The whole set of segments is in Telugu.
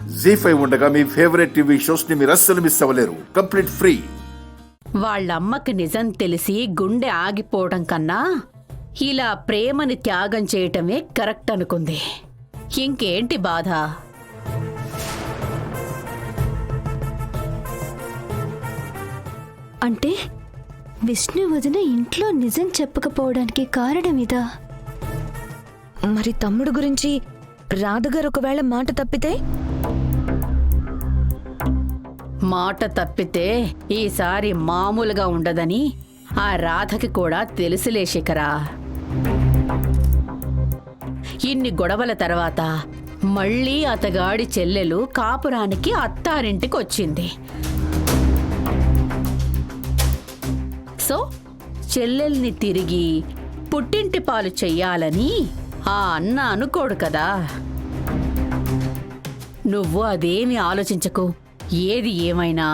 జీ5 ఉండగా మీ ఫేవరెట్ టీవీ షోస్ ని మీరు అస్సలు మిస్ అవ్వలేరు. Complete free. వాళ్ళమ్మకి నిజం తెలిసి గుండె ఆగిపోవడం కన్నా ఇలా ప్రేమని త్యాగం చేయటమే కరెక్ట్ అనుకుంది. ఇంకేంటి బాధ? అంటే విష్ణు వదిన ఇంట్లో నిజం చెప్పకపోవడానికి కారణం ఇదా? మరి తమ్ముడు గురించి రాధగారు ఒకవేళ మాట తప్పితే? మాట తప్పితే ఈసారి మామూలుగా ఉండదని ఆ రాధకి కూడా తెలుసులే శిఖరా. ఇన్ని గొడవల తర్వాత మళ్ళీ అతగాడి చెల్లెలు కాపురానికి అత్తారింటికి వచ్చింది. సో చెల్లెల్ని తిరిగి పుట్టింటి పాలు చెయ్యాలని ఆ అన్న అనుకోడు కదా. నువ్వు అదేమి ఆలోచించకు. ఏది ఏమైనా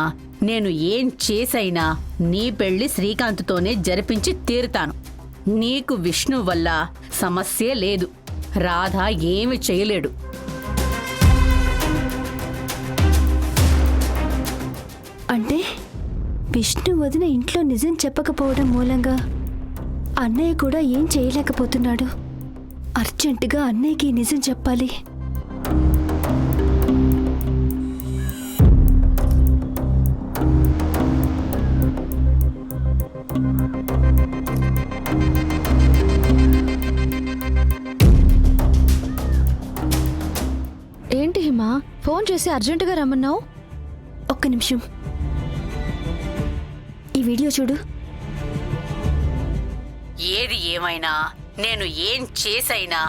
నేను ఏం చేసైనా నీ పెళ్లి శ్రీకాంత్తోనే జరిపించి తీరుతాను. నీకు విష్ణు వల్ల సమస్య లేదు. రాధ ఏమి చేయలేడు. అంటే విష్ణు వదిన ఇంట్లో నిజం చెప్పకపోవడం మూలంగా అన్నయ్య కూడా ఏం చేయలేకపోతున్నాడు. అర్జెంటుగా అన్నయ్యకి నిజం చెప్పాలి. ఏంటి హిమా, ఫోన్ చేసి అర్జెంటుగా రమ్మన్నావు? ఒక్క నిమిషం, ఈ వీడియో చూడు. ఏది ఏమైనా నేను ఏం చేసైనా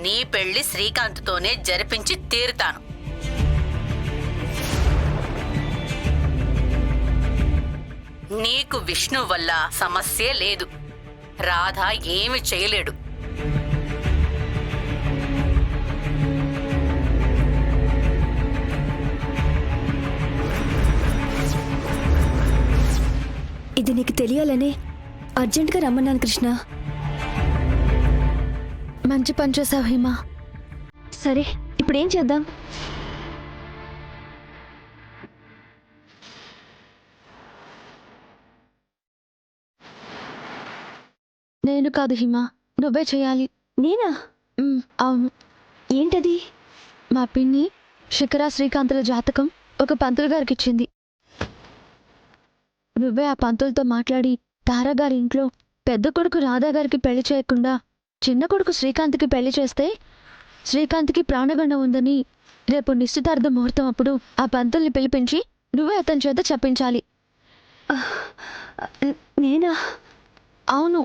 నీ పెళ్లి శ్రీకాంత్తోనే జరిపించి తీరుతాను. నీకు విష్ణు వల్ల సమస్య లేదు. రాధ ఏమి చేయలేడు. ఇది నీకు తెలియాలనే అర్జెంటుగా రమ్మన్నాను కృష్ణ. మంచి పని చేసావు హిమా. సరే, ఇప్పుడు ఏం చేద్దాం? నేను కాదు హిమా, నువ్వే చేయాలి. నేనా? అవును. ఏంటది? మా పిన్ని శిఖరా శ్రీకాంతుల జాతకం ఒక పంతులు గారికి ఇచ్చింది. నువ్వే ఆ పంతులతో మాట్లాడి తారాగారి ఇంట్లో పెద్ద కొడుకు రాధాగారికి పెళ్లి చేయకుండా చిన్న కొడుకు శ్రీకాంత్కి పెళ్లి చేస్తే శ్రీకాంత్కి ప్రాణగండం ఉందని రేపు నిశ్చితార్థ ముహూర్తం అప్పుడు ఆ పంతుల్ని పిలిపించి నువ్వే అతని చేత చెప్పించాలి. నేనా? అవును.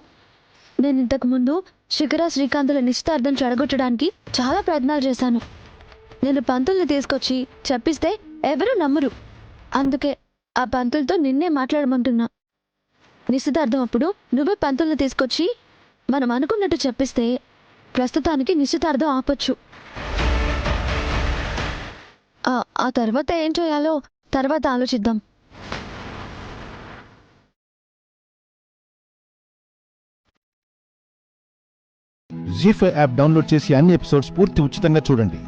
నేను ఇంతకుముందు శిఖరా శ్రీకాంతుల నిశ్చితార్థం చెడగొట్టడానికి చాలా ప్రయత్నాలు చేశాను. నేను పంతుల్ని తీసుకొచ్చి చెప్పిస్తే ఎవరూ నమ్మరు. అందుకే ఆ పంతులతో నిన్నే మాట్లాడమంటున్నా. నిశ్చితార్థం అప్పుడు నువ్వే పంతుల్ని తీసుకొచ్చి మనం అనుకున్నట్టు చెప్పిస్తే ప్రస్తుతానికి నిశ్చితార్థం ఆపొచ్చు. ఆ తర్వాత ఏం చేయాలో తర్వాత ఆలోచిద్దాం. జీ5 యాప్ డౌన్లోడ్ చేసి అన్ని ఎపిసోడ్స్ పూర్తి ఉచితంగా చూడండి.